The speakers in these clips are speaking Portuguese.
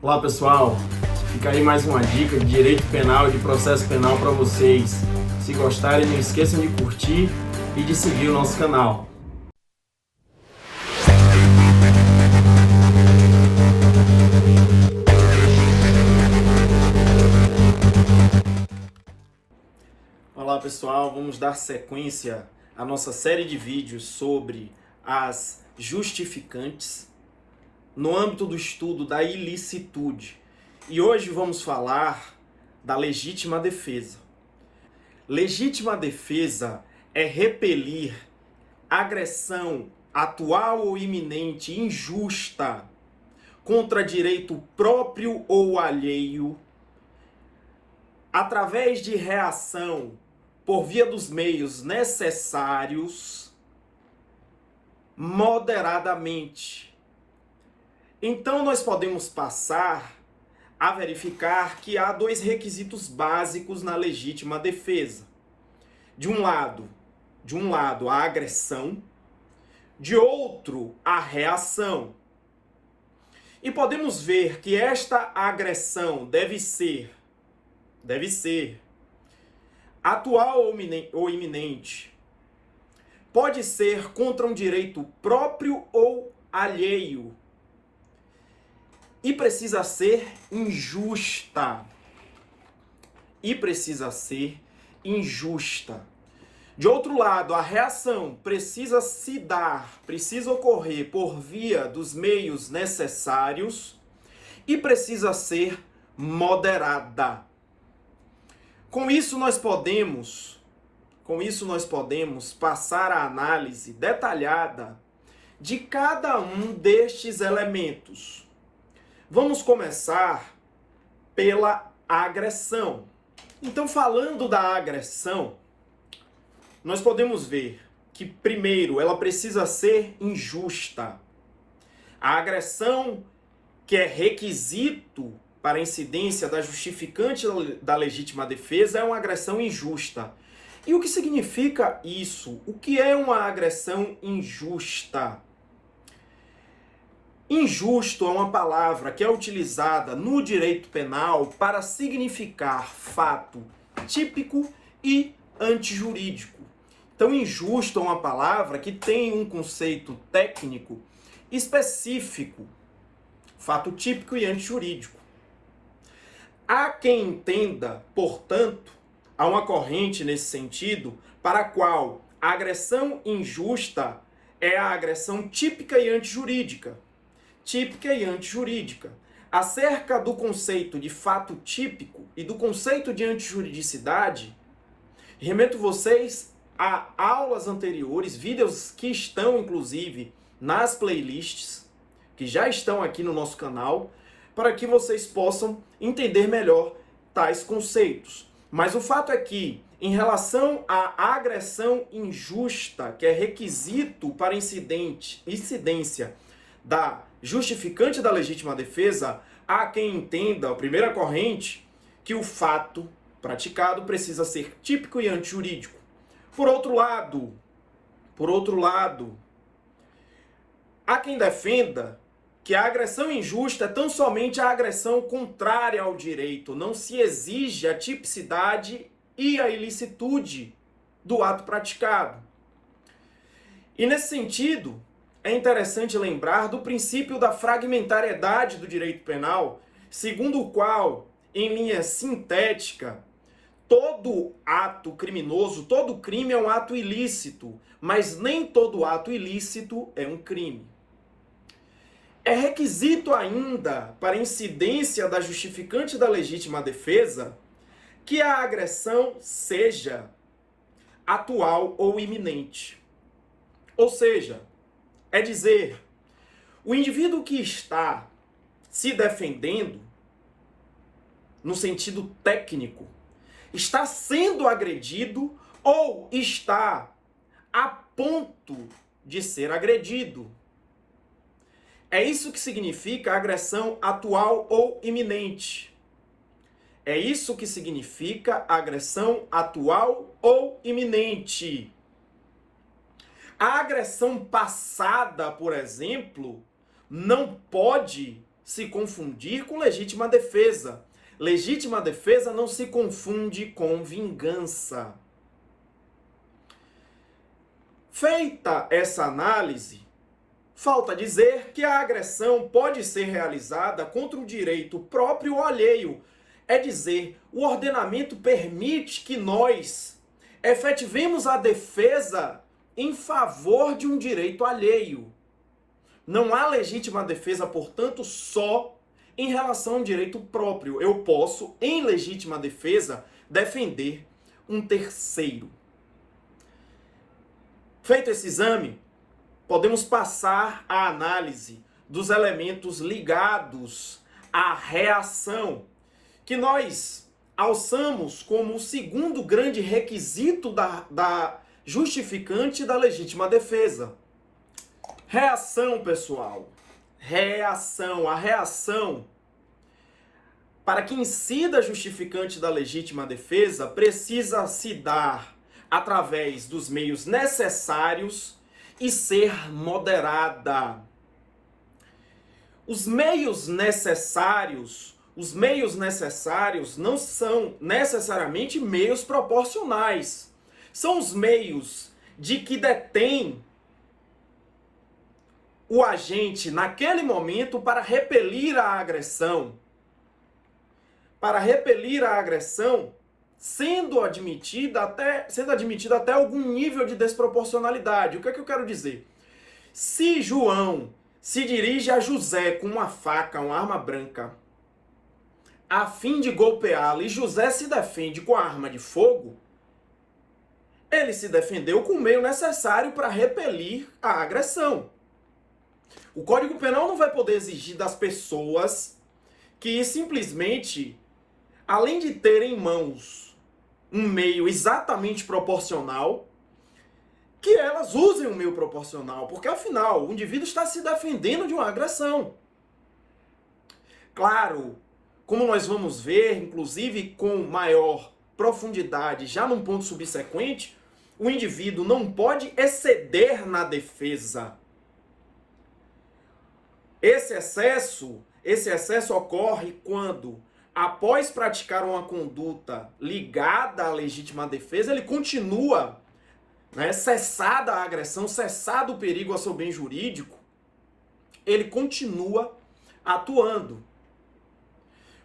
Olá pessoal, fica aí mais uma dica de direito penal e de processo penal para vocês. Se gostarem, não esqueçam de curtir e de seguir o nosso canal. Olá pessoal, vamos dar sequência à nossa série de vídeos sobre as justificantes no âmbito do estudo da ilicitude. E hoje vamos falar da legítima defesa. Legítima defesa é repelir agressão atual ou iminente, injusta, contra direito próprio ou alheio, através de reação por via dos meios necessários, moderadamente. Então nós podemos passar a verificar que há dois requisitos básicos na legítima defesa. De um lado a agressão, de outro a reação. E podemos ver que esta agressão deve ser atual ou iminente. Pode ser contra um direito próprio ou alheio. E precisa ser injusta. De outro lado, a reação precisa ocorrer por via dos meios necessários e precisa ser moderada. Com isso nós podemos passar a análise detalhada de cada um destes elementos. Vamos começar pela agressão. Então, falando da agressão, nós podemos ver que, primeiro, ela precisa ser injusta. A agressão, que é requisito para a incidência da justificante da legítima defesa, é uma agressão injusta. E o que significa isso? O que é uma agressão injusta? Injusto é uma palavra que é utilizada no direito penal para significar fato típico e antijurídico. Então, injusto é uma palavra que tem um conceito técnico específico, fato típico e antijurídico. Há quem entenda, portanto, há uma corrente nesse sentido, para a qual a agressão injusta é a agressão típica e antijurídica. Acerca do conceito de fato típico e do conceito de antijuridicidade, remeto vocês a aulas anteriores, vídeos que estão, inclusive, nas playlists, que já estão aqui no nosso canal, para que vocês possam entender melhor tais conceitos. Mas o fato é que, em relação à agressão injusta, que é requisito para incidência da justificante da legítima defesa, há quem entenda, a primeira corrente, que o fato praticado precisa ser típico e antijurídico. Por outro lado, há quem defenda que a agressão injusta é tão somente a agressão contrária ao direito, não se exige a tipicidade e a ilicitude do ato praticado. E nesse sentido, é interessante lembrar do princípio da fragmentariedade do direito penal, segundo o qual, em linha sintética, todo ato criminoso, todo crime é um ato ilícito, mas nem todo ato ilícito é um crime. É requisito ainda para incidência da justificante da legítima defesa que a agressão seja atual ou iminente. Ou seja, é dizer, o indivíduo que está se defendendo, no sentido técnico, está sendo agredido ou está a ponto de ser agredido. É isso que significa agressão atual ou iminente. É isso que significa agressão atual ou iminente. A agressão passada, por exemplo, não pode se confundir com legítima defesa. Legítima defesa não se confunde com vingança. Feita essa análise, falta dizer que a agressão pode ser realizada contra o direito próprio ou alheio. É dizer, o ordenamento permite que nós efetivemos a defesa em favor de um direito alheio. Não há legítima defesa, portanto, só em relação ao direito próprio. Eu posso, em legítima defesa, defender um terceiro. Feito esse exame, podemos passar à análise dos elementos ligados à reação, que nós alçamos como o segundo grande requisito da justificante da legítima defesa. Reação, pessoal. Reação. A reação, para que incida a justificante da legítima defesa, precisa se dar através dos meios necessários e ser moderada. Os meios necessários não são necessariamente meios proporcionais. São os meios de que detém o agente naquele momento para repelir a agressão. Para repelir a agressão, sendo admitida até algum nível de desproporcionalidade. O que é que eu quero dizer? Se João se dirige a José com uma faca, uma arma branca, a fim de golpeá-lo, e José se defende com a arma de fogo, ele se defendeu com o meio necessário para repelir a agressão. O Código Penal não vai poder exigir das pessoas que simplesmente, além de terem em mãos um meio exatamente proporcional, que elas usem um meio proporcional, porque afinal o indivíduo está se defendendo de uma agressão. Claro, como nós vamos ver, inclusive com maior profundidade já num ponto subsequente, o indivíduo não pode exceder na defesa. Esse excesso ocorre quando, após praticar uma conduta ligada à legítima defesa, ele continua, cessada a agressão, cessado o perigo ao seu bem jurídico, ele continua atuando.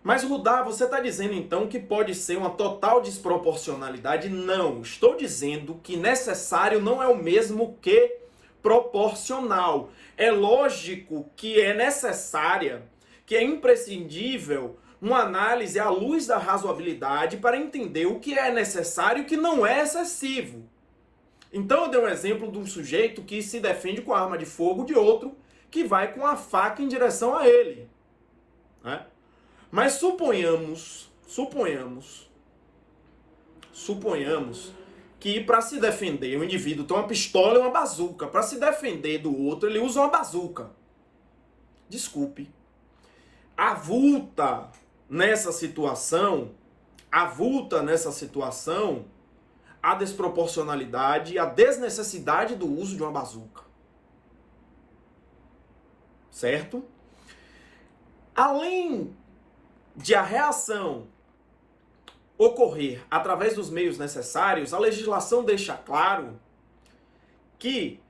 Mas, Rudá, você está dizendo então que pode ser uma total desproporcionalidade? Não, estou dizendo que necessário não é o mesmo que proporcional. É lógico que é necessária, que é imprescindível uma análise à luz da razoabilidade para entender o que é necessário e o que não é excessivo. Então eu dei um exemplo de um sujeito que se defende com a arma de fogo de outro que vai com a faca em direção a ele. Mas suponhamos que para se defender o indivíduo tem uma pistola e uma bazuca. Para se defender do outro, ele usa uma bazuca. Desculpe. Avulta nessa situação a desproporcionalidade e a desnecessidade do uso de uma bazuca. Certo? Além de a reação ocorrer através dos meios necessários, a legislação deixa claro que,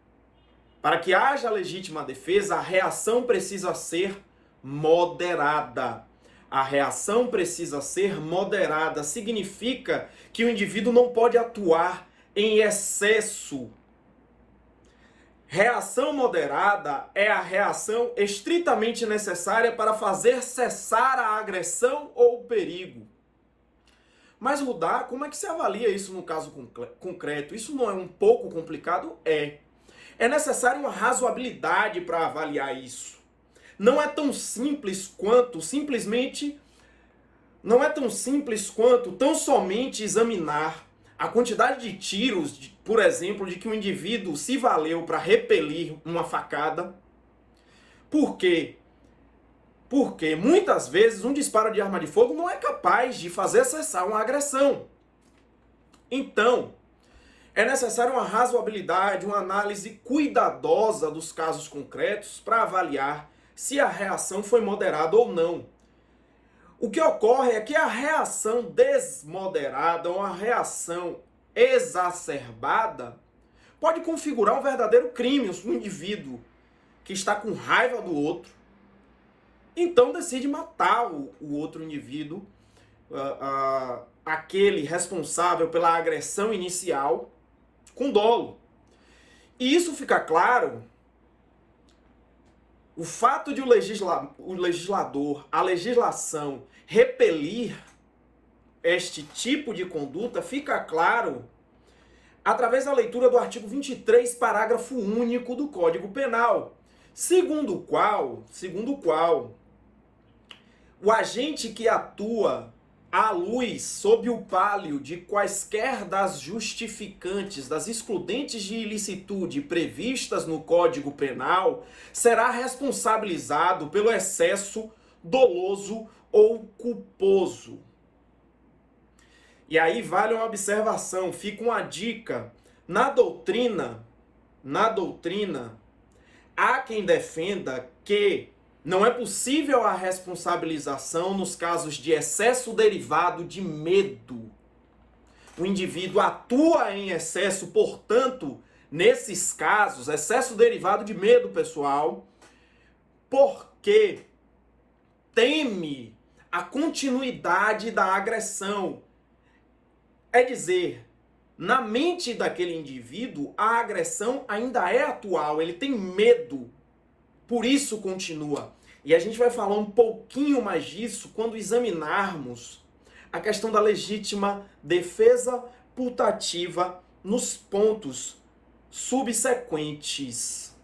para que haja legítima defesa, a reação precisa ser moderada. A reação precisa ser moderada. Significa que o indivíduo não pode atuar em excesso. Reação moderada é a reação estritamente necessária para fazer cessar a agressão ou o perigo. Mas, Rudá, como é que se avalia isso no caso concreto? Isso não é um pouco complicado? É. É necessário uma razoabilidade para avaliar isso. Não é tão simples quanto tão somente examinar a quantidade de tiros, por exemplo, de que o indivíduo se valeu para repelir uma facada. Por quê? Porque muitas vezes um disparo de arma de fogo não é capaz de fazer cessar uma agressão. Então, é necessário uma razoabilidade, uma análise cuidadosa dos casos concretos para avaliar se a reação foi moderada ou não. O que ocorre é que a reação desmoderada ou a reação exacerbada pode configurar um verdadeiro crime. Um indivíduo que está com raiva do outro, então decide matar o outro indivíduo, aquele responsável pela agressão inicial, com dolo. E isso fica claro, o fato de o legislador, a legislação, repelir este tipo de conduta, fica claro através da leitura do artigo 23, parágrafo único do Código Penal, segundo o qual o agente que atua à luz, sob o pálio de quaisquer das justificantes, das excludentes de ilicitude previstas no Código Penal, será responsabilizado pelo excesso doloso ou culposo. E aí vale uma observação, fica uma dica. Na doutrina, há quem defenda que não é possível a responsabilização nos casos de excesso derivado de medo. O indivíduo atua em excesso, portanto, nesses casos, excesso derivado de medo, pessoal, porque teme a continuidade da agressão. É dizer, na mente daquele indivíduo, a agressão ainda é atual, ele tem medo. Por isso continua. E a gente vai falar um pouquinho mais disso quando examinarmos a questão da legítima defesa putativa nos pontos subsequentes.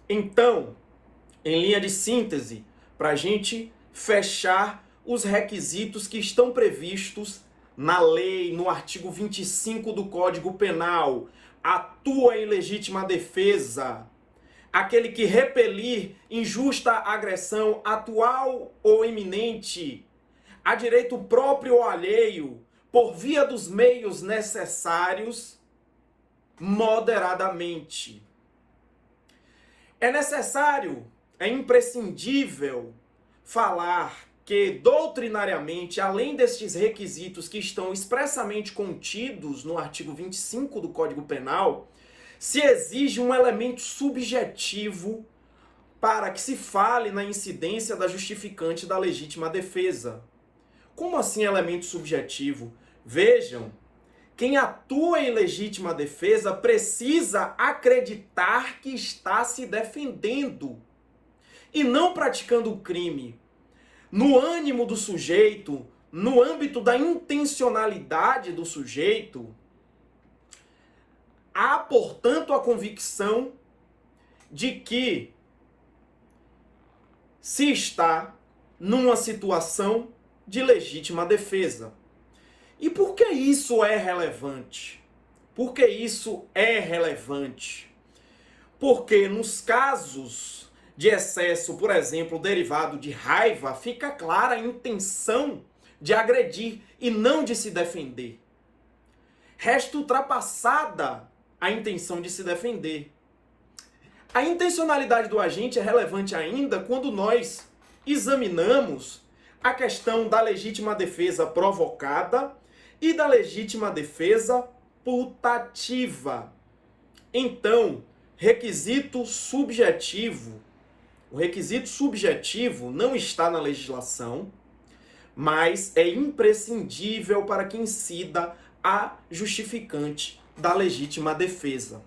Então, em linha de síntese, para a gente fechar os requisitos que estão previstos na lei, no artigo 25 do Código Penal, atua em legítima defesa aquele que repelir injusta agressão atual ou iminente, a direito próprio ou alheio, por via dos meios necessários, moderadamente. É necessário, é imprescindível falar que, doutrinariamente, além destes requisitos que estão expressamente contidos no artigo 25 do Código Penal, se exige um elemento subjetivo para que se fale na incidência da justificante da legítima defesa. Como assim elemento subjetivo? Vejam, quem atua em legítima defesa precisa acreditar que está se defendendo e não praticando o crime. No ânimo do sujeito, no âmbito da intencionalidade do sujeito, há, portanto, a convicção de que se está numa situação de legítima defesa. E por que isso é relevante? Por que isso é relevante? Porque nos casos de excesso, por exemplo, derivado de raiva, fica clara a intenção de agredir e não de se defender. Resta ultrapassada a intenção de se defender. A intencionalidade do agente é relevante ainda quando nós examinamos a questão da legítima defesa provocada e da legítima defesa putativa. Então, requisito subjetivo. O requisito subjetivo não está na legislação, mas é imprescindível para que incida a justificante da legítima defesa.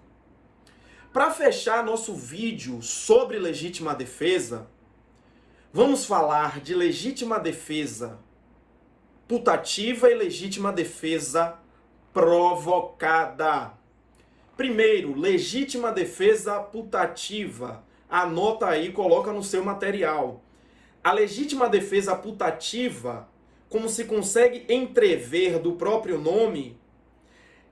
Para fechar nosso vídeo sobre legítima defesa, vamos falar de legítima defesa putativa e legítima defesa provocada. Primeiro, legítima defesa putativa. Anota aí, coloca no seu material. A legítima defesa putativa, como se consegue entrever do próprio nome,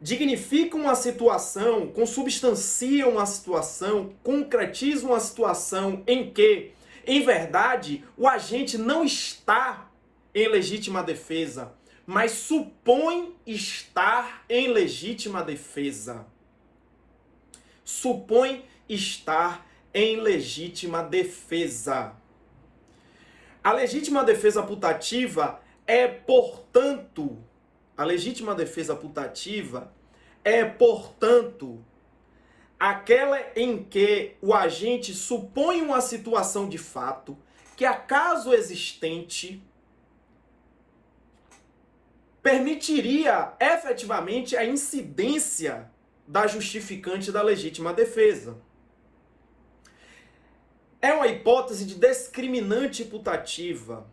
dignificam a situação, consubstanciam a situação, concretizam a situação em que, em verdade, o agente não está em legítima defesa, mas supõe estar em legítima defesa. Supõe estar em legítima defesa. A legítima defesa putativa é, portanto, aquela em que o agente supõe uma situação de fato que, acaso existente, permitiria efetivamente a incidência da justificante da legítima defesa. É uma hipótese de discriminante putativa.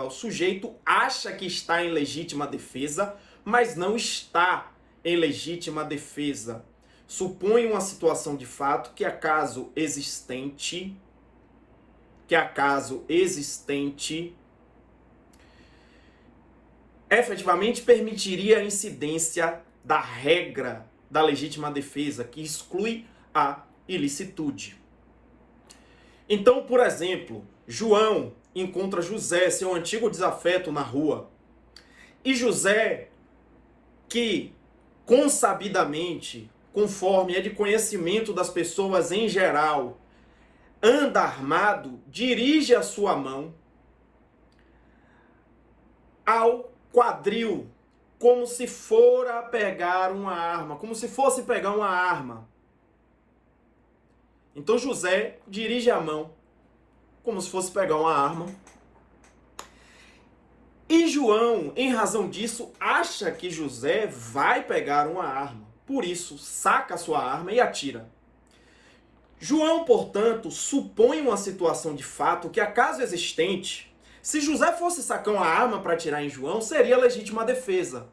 O sujeito acha que está em legítima defesa, mas não está em legítima defesa. Supõe uma situação de fato que, acaso existente, efetivamente permitiria a incidência da regra da legítima defesa, que exclui a ilicitude. Então, por exemplo, João encontra José, seu antigo desafeto, na rua. E José, que consabidamente, conforme é de conhecimento das pessoas em geral, anda armado, dirige a sua mão ao quadril, como se fora pegar uma arma, como se fosse pegar uma arma. Então José dirige a mão, como se fosse pegar uma arma. E João, em razão disso, acha que José vai pegar uma arma. Por isso, saca a sua arma e atira. João, portanto, supõe uma situação de fato que, acaso existente, se José fosse sacar uma arma para atirar em João, seria legítima defesa.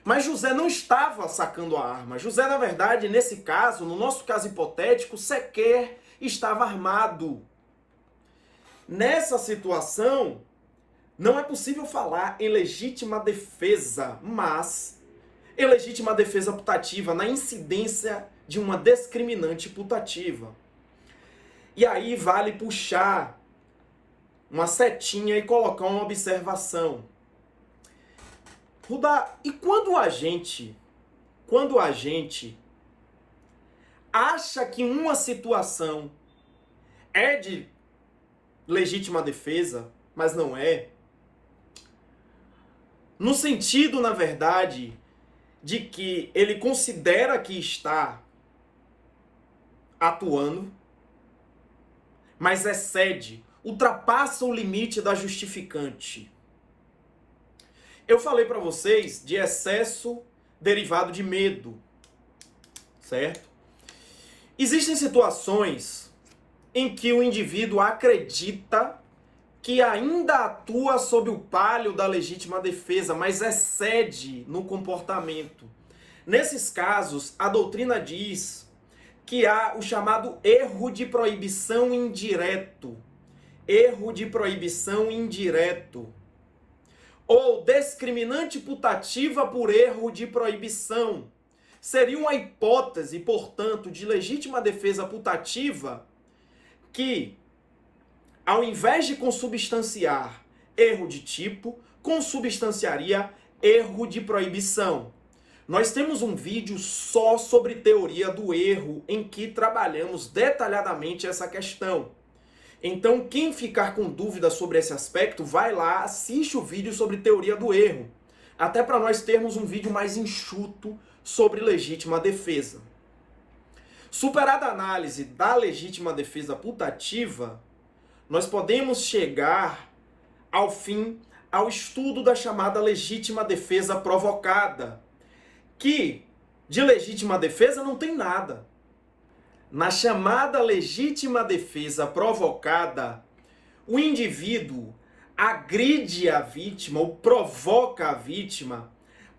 Mas José não estava sacando a arma. José, na verdade, nesse caso, no nosso caso hipotético, sequer estava armado. Nessa situação, não é possível falar em legítima defesa, mas em legítima defesa putativa, na incidência de uma discriminante putativa. E aí vale puxar uma setinha e colocar uma observação. Rudá, e quando o agente acha que uma situação é de legítima defesa, mas não é, no sentido, na verdade, de que ele considera que está atuando, mas excede, ultrapassa o limite da justificante. Eu falei para vocês de excesso derivado de medo, certo? Existem situações em que o indivíduo acredita que ainda atua sob o palio da legítima defesa, mas excede no comportamento. Nesses casos, a doutrina diz que há o chamado erro de proibição indireto. Erro de proibição indireto. Ou discriminante putativa por erro de proibição. Seria uma hipótese, portanto, de legítima defesa putativa que, ao invés de consubstanciar erro de tipo, consubstanciaria erro de proibição. Nós temos um vídeo só sobre teoria do erro, em que trabalhamos detalhadamente essa questão. Então, quem ficar com dúvida sobre esse aspecto, vai lá, assiste o vídeo sobre teoria do erro. Até para nós termos um vídeo mais enxuto sobre legítima defesa. Superada a análise da legítima defesa putativa, nós podemos chegar, ao fim, ao estudo da chamada legítima defesa provocada, que de legítima defesa não tem nada. Na chamada legítima defesa provocada, o indivíduo agride a vítima ou provoca a vítima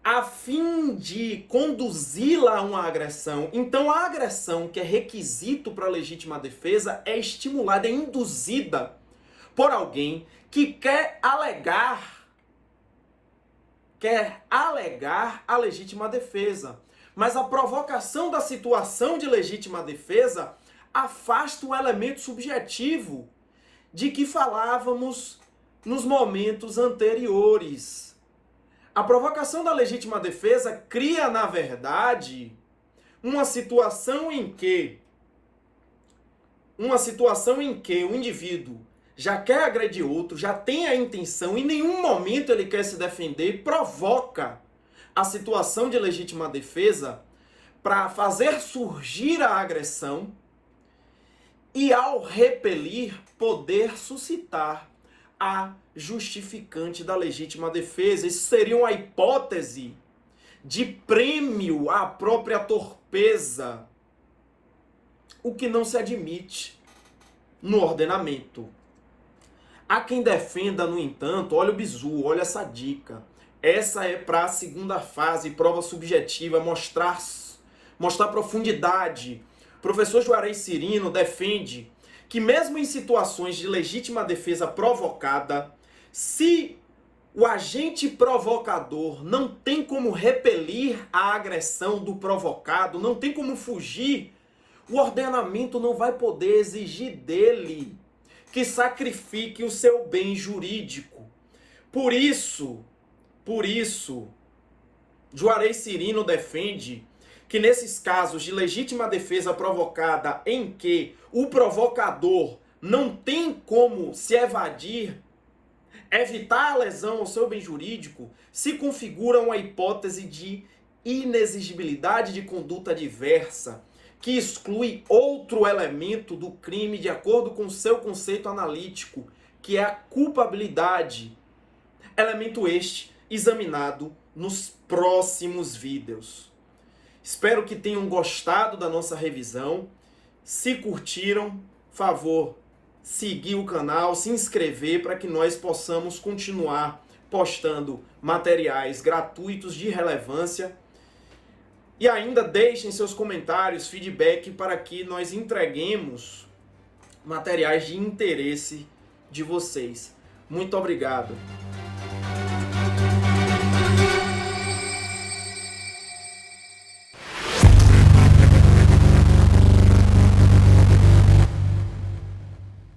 a fim de conduzi-la a uma agressão. Então a agressão, que é requisito para a legítima defesa, é estimulada, é induzida por alguém que quer alegar a legítima defesa. Mas a provocação da situação de legítima defesa afasta o elemento subjetivo de que falávamos nos momentos anteriores. A provocação da legítima defesa cria, na verdade, uma situação em que o indivíduo já quer agredir outro, já tem a intenção, em nenhum momento ele quer se defender, provoca a situação de legítima defesa para fazer surgir a agressão e, ao repelir, poder suscitar a justificante da legítima defesa. Isso seria uma hipótese de prêmio à própria torpeza, o que não se admite no ordenamento. Há quem defenda, no entanto, olha o bizu, olha essa dica. Essa é para a segunda fase, prova subjetiva, mostrar profundidade. O professor Juarez Cirino defende que mesmo em situações de legítima defesa provocada, se o agente provocador não tem como repelir a agressão do provocado, não tem como fugir, o ordenamento não vai poder exigir dele que sacrifique o seu bem jurídico. Por isso, Juarez Cirino defende que nesses casos de legítima defesa provocada em que o provocador não tem como se evadir, evitar a lesão ao seu bem jurídico, se configura uma hipótese de inexigibilidade de conduta diversa, que exclui outro elemento do crime de acordo com seu conceito analítico, que é a culpabilidade. Elemento este examinado nos próximos vídeos. Espero que tenham gostado da nossa revisão. Se curtiram, favor, seguir o canal, se inscrever para que nós possamos continuar postando materiais gratuitos de relevância. E ainda deixem seus comentários, feedback, para que nós entreguemos materiais de interesse de vocês. Muito obrigado.